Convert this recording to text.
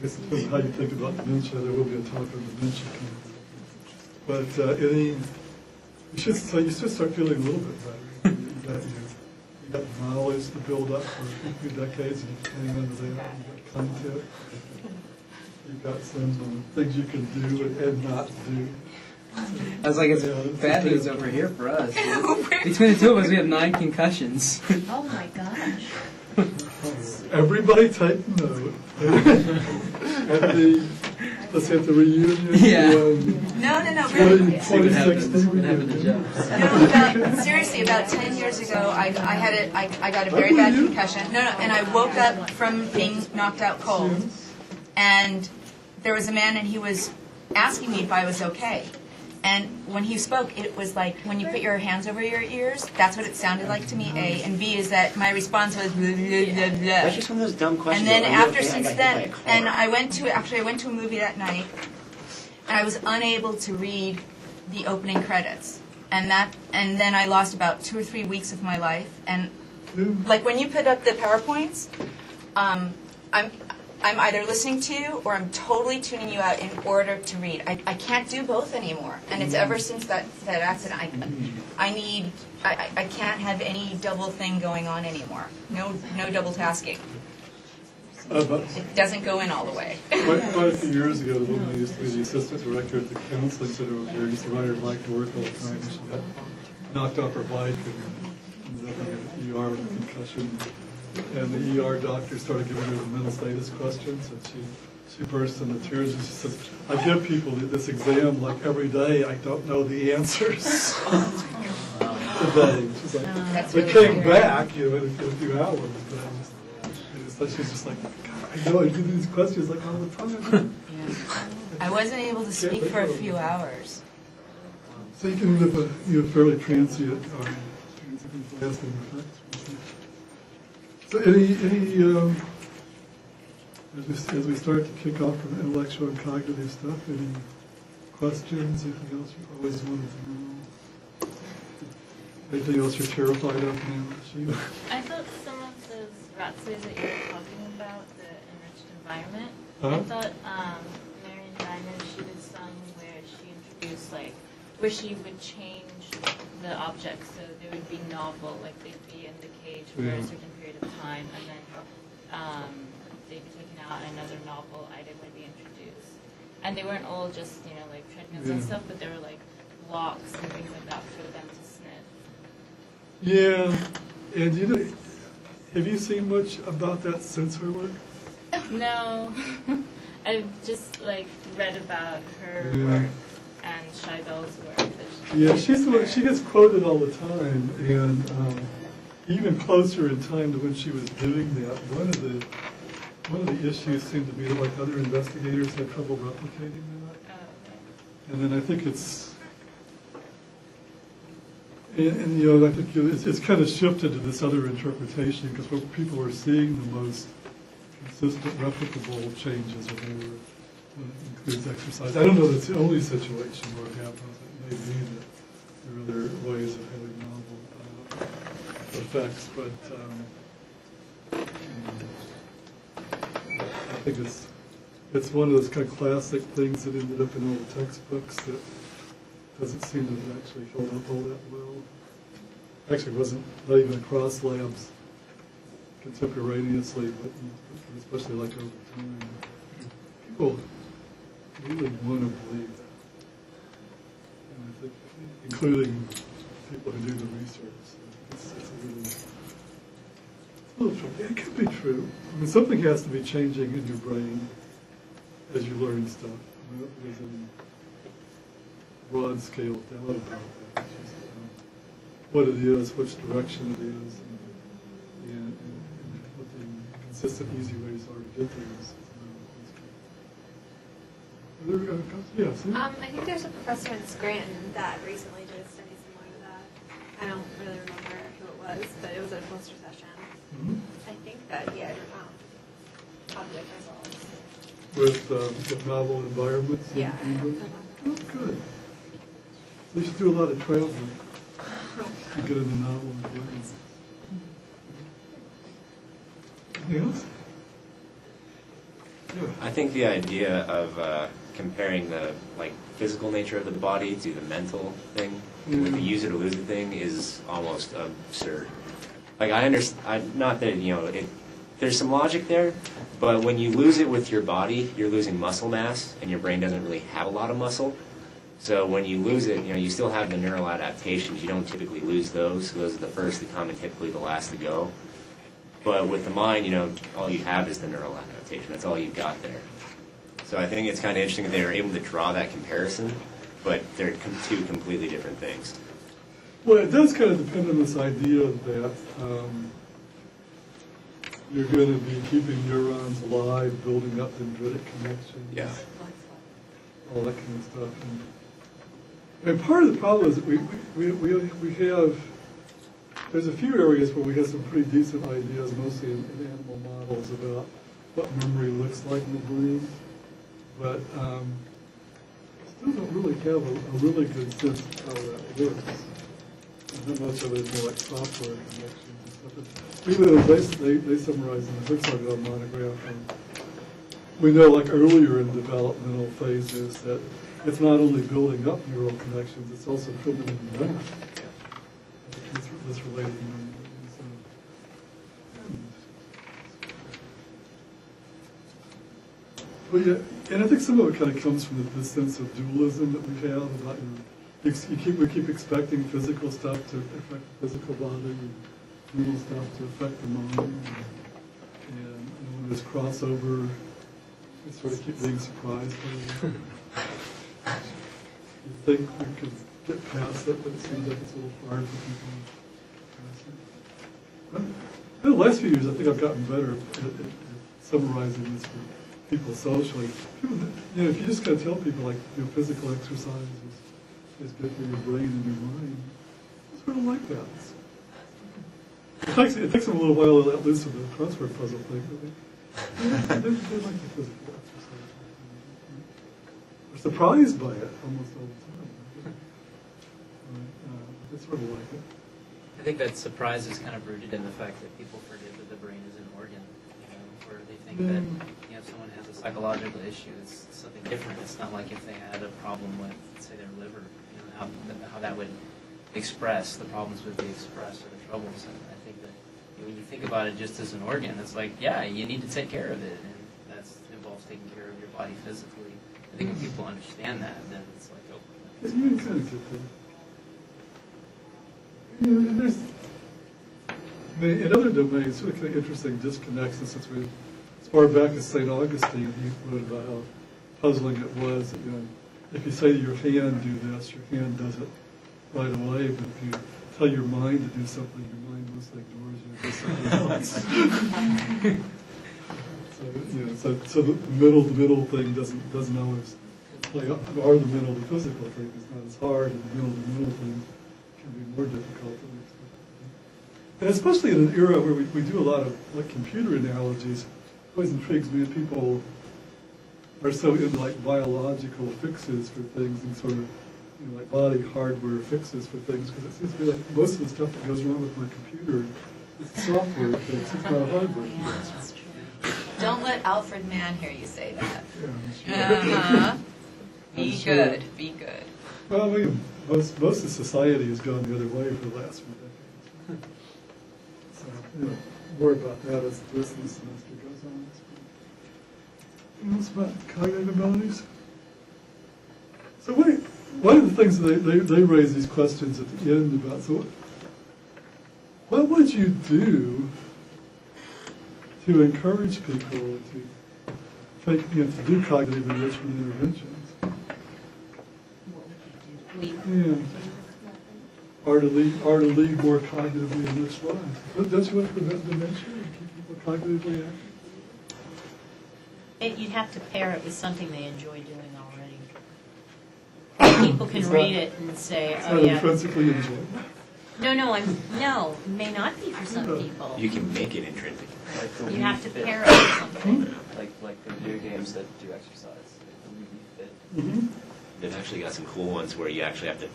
guess it depends on how you think about dementia. There will be a talk on dementia. But you should start feeling a little bit better. You got knowledge to build up for a few decades, and you're hanging under there. You've got content. You've got some things you can do and not do. I was like, it's bad news over here for us. Between the two of us, we have 9 concussions. Oh my gosh. Everybody take note. Let's say at the reunion. Yeah. No, really. 2016 No, seriously, about 10 years ago, I got a very bad concussion. And I woke up from being knocked out cold, and there was a man, and he was asking me if I was okay. And when he spoke, it was like when you put your hands over your ears. That's what it sounded like to me. A and B is that my response was blah, blah, blah, blah. That's just one of those dumb questions. And then since then, and I went to a movie that night, and I was unable to read the opening credits, and then I lost about 2 or 3 weeks of my life. And like when you put up the PowerPoints, I'm either listening to you or I'm totally tuning you out in order to read. I can't do both anymore, and it's ever since that accident. I can't have any double thing going on anymore. No double tasking. It doesn't go in all the way. Quite a few years ago, the woman who used to be the assistant director at the counseling center over here used to ride her bike to work all the time. She got knocked off her bike and ended up in the ER with a concussion. And the ER doctor started giving her the mental status questions, and she burst into tears, and she says, I give people this exam like every day, I don't know the answers. Today. She's like, they came back, in a few hours, but she's just like, God, I know I do these questions like all the time. Yeah. I wasn't able to speak for a few hours. So you can live a fairly transient lasting effects. So as we start to kick off from intellectual and cognitive stuff, any questions, anything else you always wanted to know? Anything else you're terrified of now, Sheila? I thought some of those rhapsodies that you were talking about, the enriched environment, Huh? I thought Marion Diamond, she did some where she introduced, where she would change the objects, so they would be novel, like they'd be in the cage for a certain period of time, and then they'd be taken out and another novel item would be introduced. And they weren't all just, like treadmills and stuff, but they were like blocks and things like that for them to sniff. Yeah, and have you seen much about that since her work? No. I've just read about her work and Scheibel's work. Yeah, she's the one, she gets quoted all the time, and even closer in time to when she was doing that, one of the issues seemed to be that other investigators had trouble replicating that. And then I think it's I think it's kind of shifted to this other interpretation, because what people are seeing the most consistent, replicable changes are when it includes exercise. I don't know that's the only situation where it happens. It may be that there are other ways of having novel effects, but I think it's one of those kind of classic things that ended up in all the textbooks that doesn't seem to have actually held up all that well. Actually, wasn't not even across labs contemporaneously, but especially over time. People really want to believe that, and I think, including people who do the research. It's a little true. It could be true. I mean, something has to be changing in your brain as you learn stuff. There's a broad scale doubt about that. It's just, what it is, which direction it is, and what the consistent, easy ways are to get there. Yes. I think there's a professor in Scranton that recently did a study similar to that. I don't really remember who it was, but it was at a poster session. Mm-hmm. I think that he had positive results. With novel environments? Yeah. Oh, good. So you should do a lot of traveling to get into novel environments. Anything else? I think the idea of comparing the physical nature of the body to the mental thing, with the use it or lose it thing, is almost absurd. Like I understand, not that there's some logic there, but when you lose it with your body, you're losing muscle mass, and your brain doesn't really have a lot of muscle. So when you lose it, you still have the neural adaptations. You don't typically lose those. So those are the first to come and typically the last to go. But with the mind, all you have is the neural adaptation. That's all you've got there. So I think it's kind of interesting that they were able to draw that comparison, but they're two completely different things. Well, it does kind of depend on this idea that you're going to be keeping neurons alive, building up dendritic connections, all that kind of stuff. And part of the problem is that we have, there's a few areas where we have some pretty decent ideas, mostly in animal models, about what memory looks like in the brain, but still don't really have a really good sense of how that works. And how much of it is more like software connections and stuff. Even though they summarize in the Hertzog monograph, we know earlier in developmental phases that it's not only building up neural connections, it's also building them down. This related to memory. But yeah, and I think some of it kind of comes from the sense of dualism that we have about we keep expecting physical stuff to affect the physical body, and mental stuff to affect the mind, and when there's crossover, we sort of keep being surprised by it. You think we could get past it, but it seems like it's a little hard for people to pass it. In the last few years, I think I've gotten better at summarizing this for people socially. People, if you just kind of tell people physical exercise is good for your brain and your mind, I sort of like that. It takes them a little while to let loose of the crossword puzzle thing, but they like the physical exercise. They're surprised by it almost all the time. They sort of like it. I think that surprise is kind of rooted in the fact that people forget that the brain is an organ, where they think that if someone has a psychological issue, it's something different. It's not like if they had a problem with, say, their liver, how that would express, the problems would be expressed, or the troubles. And I think that when you think about it just as an organ, it's like, yeah, you need to take care of it, and that involves taking care of your body physically. I think if people understand that, then it's like, oh. You can kind of get that. And there's, in other domains, sort of kind of interesting disconnects, since we, as far back as St. Augustine, he wrote about how puzzling it was that, if you say to your hand, do this, your hand does it right away, but if you tell your mind to do something, your mind mostly ignores you and does something else. So the middle thing doesn't always play up, or the middle, the physical thing is not as hard, and the middle thing can be more difficult than expected. And especially in an era where we do a lot of computer analogies, it always intrigues me that people are so into biological fixes for things and sort of body hardware fixes for things, because it seems to be like most of the stuff that goes wrong with my computer is a software fix, it's not a hardware fix. Don't let Alfred Mann hear you say that. Yeah, Be good. Be good. Well, most of society has gone the other way for the last few decades. So, more about that as the business semester goes on. Anything else about cognitive abilities? So one of the things that they raise these questions at the end about, so what would you do to encourage people to do cognitive enrichment interventions? Yeah. Or to lead more cognitively enriched lives. Don't you want to prevent dementia and keep people cognitively active? You'd have to pair it with something they enjoy doing already. People can read it and say, It's "Oh not yeah." intrinsically enjoyable. No, may not be for some people. You can make it intrinsic. You have to pair it with something. Like the video games that do exercise, like the Wii Fit. Mm-hmm. They've actually got some cool ones where you actually have to